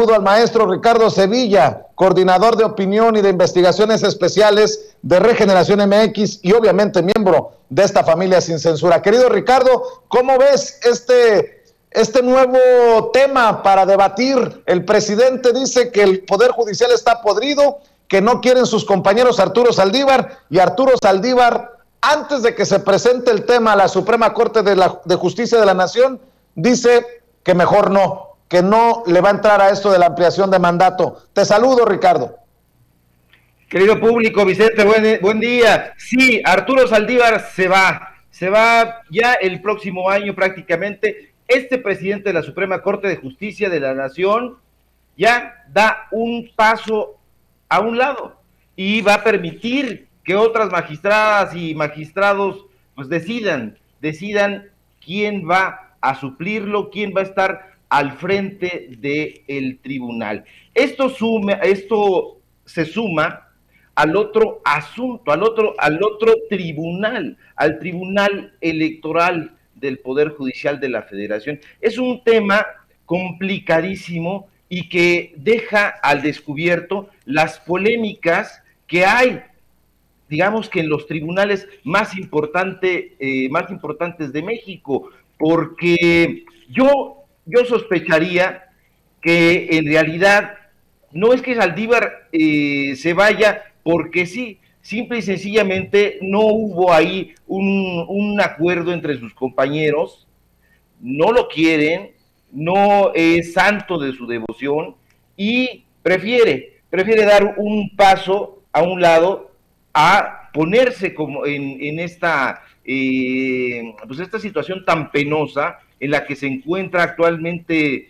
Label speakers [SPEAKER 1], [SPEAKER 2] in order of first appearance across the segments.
[SPEAKER 1] saludo al maestro Ricardo Sevilla, coordinador de opinión y de investigaciones especiales de Regeneración MX y obviamente miembro de esta familia sin censura. Querido Ricardo, ¿cómo ves este nuevo tema para debatir? El presidente dice que el Poder Judicial está podrido, que no quieren sus compañeros Arturo Saldívar, y Arturo Saldívar, antes de que se presente el tema a la Suprema Corte de Justicia de la Nación, dice que mejor no, que no le va a entrar a esto de la ampliación de mandato. Te saludo, Ricardo.
[SPEAKER 2] Querido público, Vicente, buen día. Sí, Arturo Saldívar se va ya el próximo año prácticamente. Este presidente de la Suprema Corte de Justicia de la Nación ya da un paso a un lado y va a permitir que otras magistradas y magistrados pues decidan quién va a suplirlo, quién va a estar al frente del tribunal. Esto se suma al otro asunto, al otro tribunal, al Tribunal Electoral del Poder Judicial de la Federación. Es un tema complicadísimo y que deja al descubierto las polémicas que hay, digamos que en los tribunales más importantes de México, porque yo sospecharía que en realidad no es que Saldívar se vaya porque sí, simple y sencillamente no hubo ahí un acuerdo entre sus compañeros, no lo quieren, no es santo de su devoción y prefiere dar un paso a un lado a ponerse como en esta pues esta situación tan penosa en la que se encuentra actualmente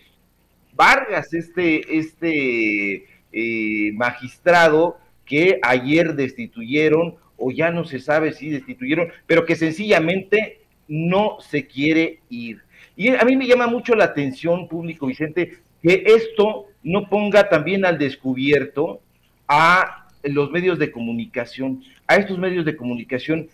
[SPEAKER 2] Vargas, magistrado que ayer destituyeron, o ya no se sabe si destituyeron, pero que sencillamente no se quiere ir. Y a mí me llama mucho la atención, público Vicente, que esto no ponga también al descubierto a los medios de comunicación, a estos medios de comunicación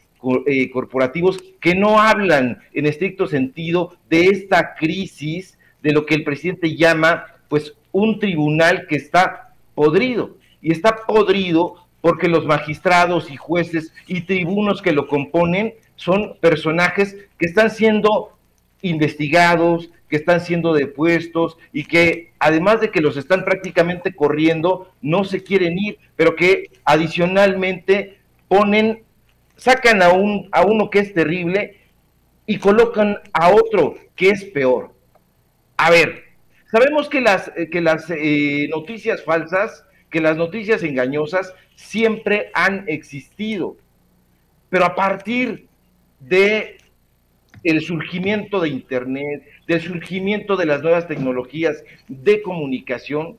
[SPEAKER 2] corporativos que no hablan en estricto sentido de esta crisis, de lo que el presidente llama pues un tribunal que está podrido, y está podrido porque los magistrados y jueces y tribunos que lo componen son personajes que están siendo investigados, que están siendo depuestos y que además de que los están prácticamente corriendo, no se quieren ir, pero que adicionalmente sacan a uno que es terrible y colocan a otro que es peor. A ver, sabemos que las noticias falsas, que las noticias engañosas siempre han existido, pero a partir de el surgimiento de Internet, del surgimiento de las nuevas tecnologías de comunicación,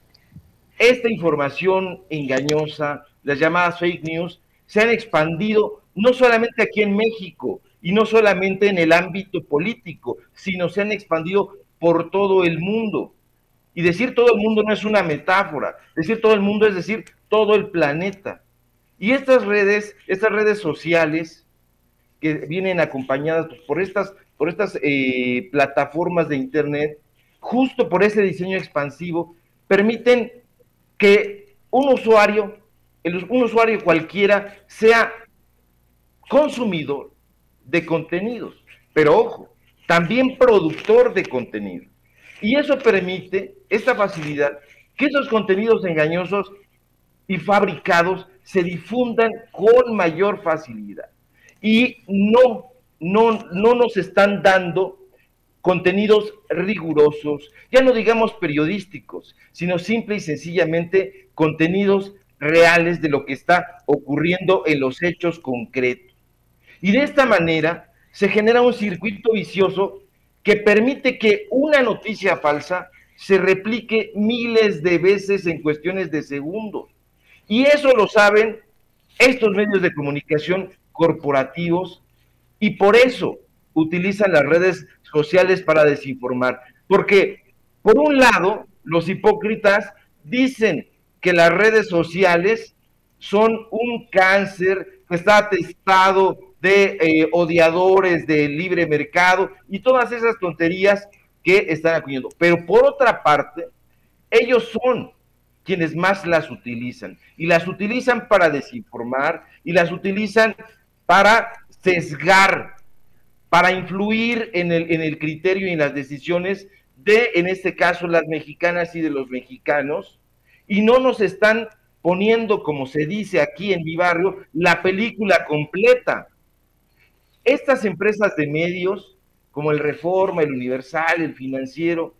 [SPEAKER 2] esta información engañosa, las llamadas fake news, se han expandido no solamente aquí en México y no solamente en el ámbito político, sino se han expandido por todo el mundo. Y decir todo el mundo no es una metáfora, decir todo el mundo es decir todo el planeta. Y estas redes sociales que vienen acompañadas por estas plataformas de Internet, justo por ese diseño expansivo, permiten que un usuario cualquiera sea consumidor de contenidos, pero ojo, también productor de contenido. Y eso permite, esta facilidad, que esos contenidos engañosos y fabricados se difundan con mayor facilidad. Y no nos están dando contenidos rigurosos, ya no digamos periodísticos, sino simple y sencillamente contenidos reales de lo que está ocurriendo en los hechos concretos. Y de esta manera se genera un circuito vicioso que permite que una noticia falsa se replique miles de veces en cuestiones de segundos. Y eso lo saben estos medios de comunicación corporativos y por eso utilizan las redes sociales para desinformar. Porque, por un lado, los hipócritas dicen que las redes sociales son un cáncer que está atestado de odiadores del libre mercado y todas esas tonterías que están acudiendo. Pero por otra parte, Ellos son quienes más las utilizan, y las utilizan para desinformar, y las utilizan para sesgar, para influir en el criterio y en las decisiones de, en este caso, las mexicanas y de los mexicanos, y no nos están poniendo, como se dice aquí en mi barrio, la película completa. Estas empresas de medios, como el Reforma, el Universal, el Financiero,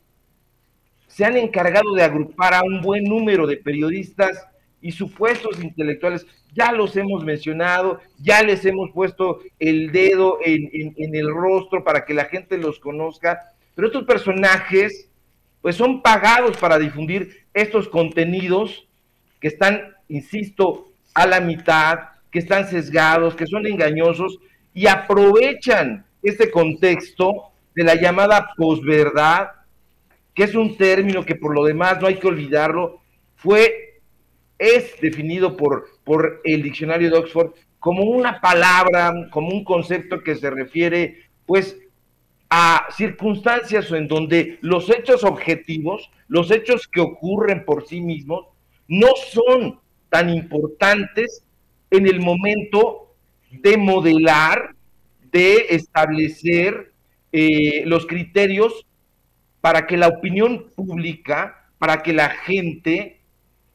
[SPEAKER 2] se han encargado de agrupar a un buen número de periodistas y supuestos intelectuales. Ya los hemos mencionado, ya les hemos puesto el dedo en el rostro para que la gente los conozca, pero estos personajes pues son pagados para difundir estos contenidos que están, insisto, a la mitad, que están sesgados, que son engañosos, y aprovechan este contexto de la llamada posverdad, que es un término que por lo demás no hay que olvidarlo, es definido por el diccionario de Oxford como una palabra, como un concepto que se refiere pues a circunstancias en donde los hechos objetivos, los hechos que ocurren por sí mismos, no son tan importantes en el momento de modelar, de establecer los criterios para que la opinión pública, para que la gente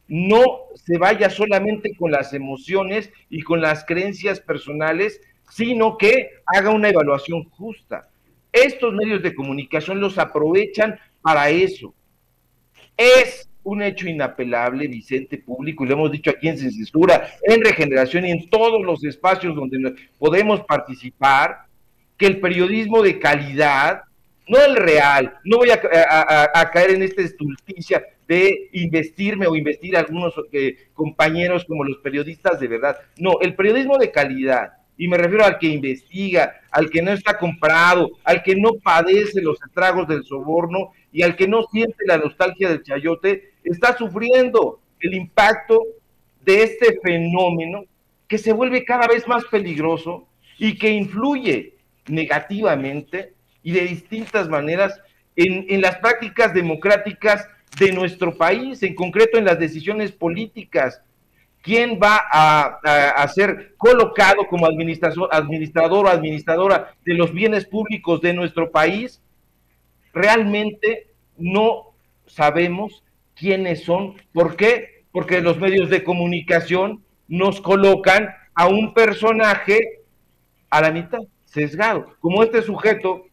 [SPEAKER 2] no se vaya solamente con las emociones y con las creencias personales, sino que haga una evaluación justa. Estos medios de comunicación los aprovechan para eso. Es un hecho inapelable, Vicente, público, y lo hemos dicho aquí en Sin Censura, en Regeneración y en todos los espacios donde podemos participar, que el periodismo de calidad, no el real, no voy a caer en esta estulticia de investirme o investir a algunos compañeros como los periodistas de verdad. No, el periodismo de calidad, y me refiero al que investiga, al que no está comprado, al que no padece los estragos del soborno y al que no siente la nostalgia del chayote, está sufriendo el impacto de este fenómeno que se vuelve cada vez más peligroso y que influye negativamente y de distintas maneras en las prácticas democráticas de nuestro país, en concreto en las decisiones políticas. ¿Quién va a ser colocado como administrador o administradora de los bienes públicos de nuestro país? Realmente no sabemos quiénes son. ¿Por qué? Porque los medios de comunicación nos colocan a un personaje a la mitad, sesgado, como este sujeto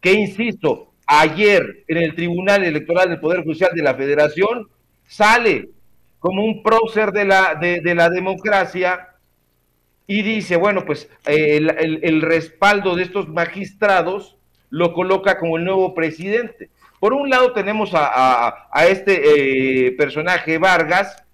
[SPEAKER 2] que, insisto, ayer en el Tribunal Electoral del Poder Judicial de la Federación sale como un prócer de la democracia y dice, bueno, pues el respaldo de estos magistrados lo coloca como el nuevo presidente. Por un lado tenemos a este personaje Vargas,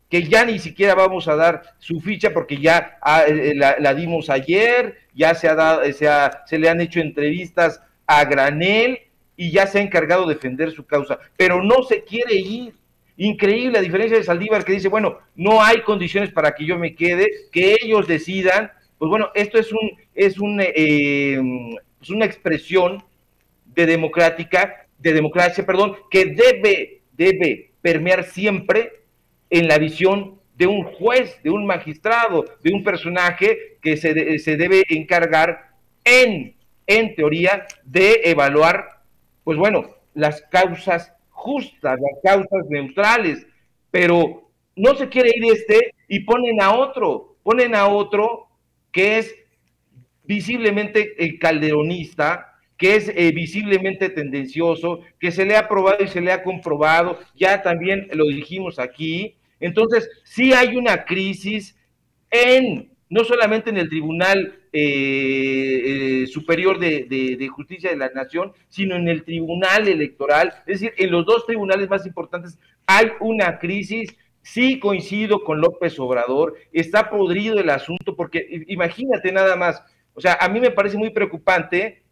[SPEAKER 2] que ya ni siquiera vamos a dar su ficha porque ya la dimos ayer, ya se le han hecho entrevistas a granel y ya se ha encargado de defender su causa, pero no se quiere ir. Increíble, a diferencia de Saldívar, que dice, bueno, no hay condiciones para que yo me quede, que ellos decidan. Pues bueno, esto es una expresión de democracia, que debe permear siempre en la visión de un juez, de un magistrado, de un personaje que se debe encargar en teoría de evaluar, pues bueno, las causas justas, las causas neutrales, pero no se quiere ir y ponen a otro que es visiblemente calderonista, que es visiblemente tendencioso, que se le ha probado y se le ha comprobado, ya también lo dijimos aquí. Entonces, sí hay una crisis no solamente en el Tribunal Superior de Justicia de la Nación, sino en el Tribunal Electoral, es decir, en los dos tribunales más importantes hay una crisis. Sí coincido con López Obrador, está podrido el asunto, porque imagínate nada más, o sea, a mí me parece muy preocupante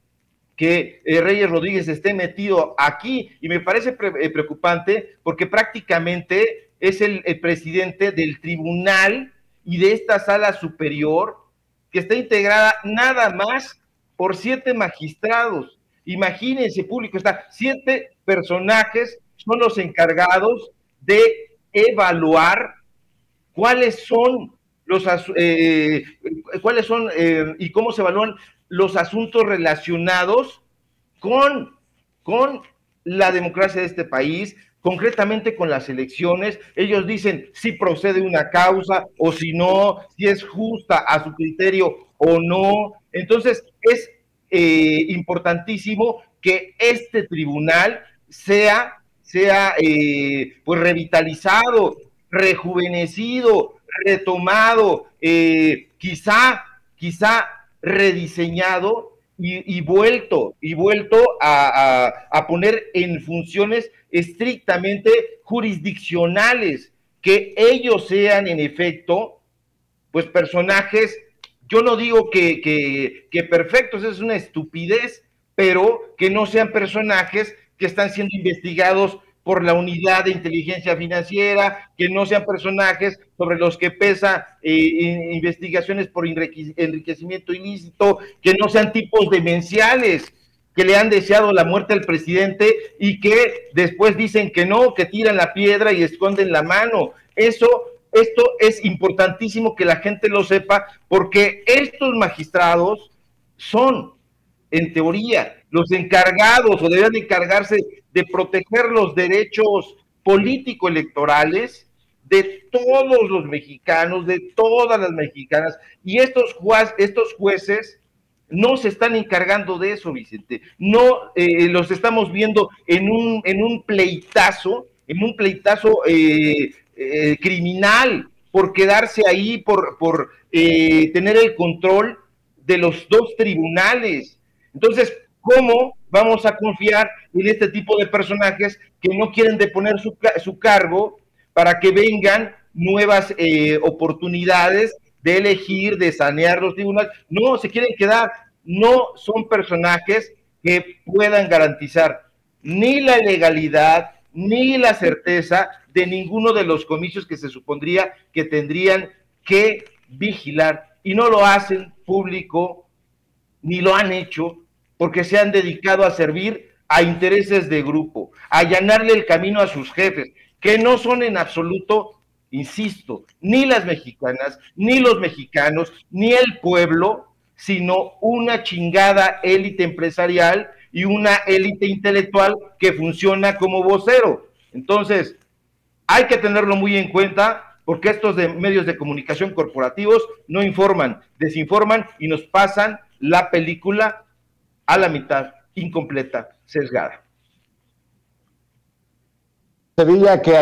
[SPEAKER 2] que Reyes Rodríguez esté metido aquí, y me parece preocupante porque prácticamente es el presidente del tribunal y de esta sala superior, que está integrada nada más por 7 magistrados. Imagínense, público, está 7 personajes son los encargados de evaluar cuáles son y cómo se evalúan los asuntos relacionados con la democracia de este país, concretamente con las elecciones. Ellos dicen si procede una causa o si no, si es justa a su criterio o no. Entonces, es importantísimo que este tribunal sea pues revitalizado, rejuvenecido, retomado, quizá rediseñado y vuelto a poner en funciones estrictamente jurisdiccionales, que ellos sean en efecto pues personajes, yo no digo que perfectos, es una estupidez, pero que no sean personajes que están siendo investigados por la unidad de inteligencia financiera, que no sean personajes sobre los que pesa investigaciones por enriquecimiento ilícito, que no sean tipos demenciales que le han deseado la muerte al presidente y que después dicen que no, que tiran la piedra y esconden la mano. Esto es importantísimo que la gente lo sepa, porque estos magistrados son, en teoría, los encargados o deberían encargarse de proteger los derechos político-electorales de todos los mexicanos, de todas las mexicanas, y estos jueces no se están encargando de eso, Vicente. No los estamos viendo en un pleitazo, criminal, por quedarse ahí, por tener el control de los dos tribunales. Entonces, ¿cómo vamos a confiar en este tipo de personajes que no quieren deponer su cargo para que vengan nuevas oportunidades de elegir, de sanear los tribunales? No, se quieren quedar. No son personajes que puedan garantizar ni la legalidad ni la certeza de ninguno de los comicios que se supondría que tendrían que vigilar, y no lo hacen público, ni lo han hecho, porque se han dedicado a servir a intereses de grupo, a allanarle el camino a sus jefes, que no son en absoluto, insisto, ni las mexicanas, ni los mexicanos, ni el pueblo, sino una chingada élite empresarial y una élite intelectual que funciona como vocero. Entonces, hay que tenerlo muy en cuenta, porque estos medios de comunicación corporativos no informan, desinforman y nos pasan la película a la mitad, incompleta, sesgada.
[SPEAKER 1] Sevilla, que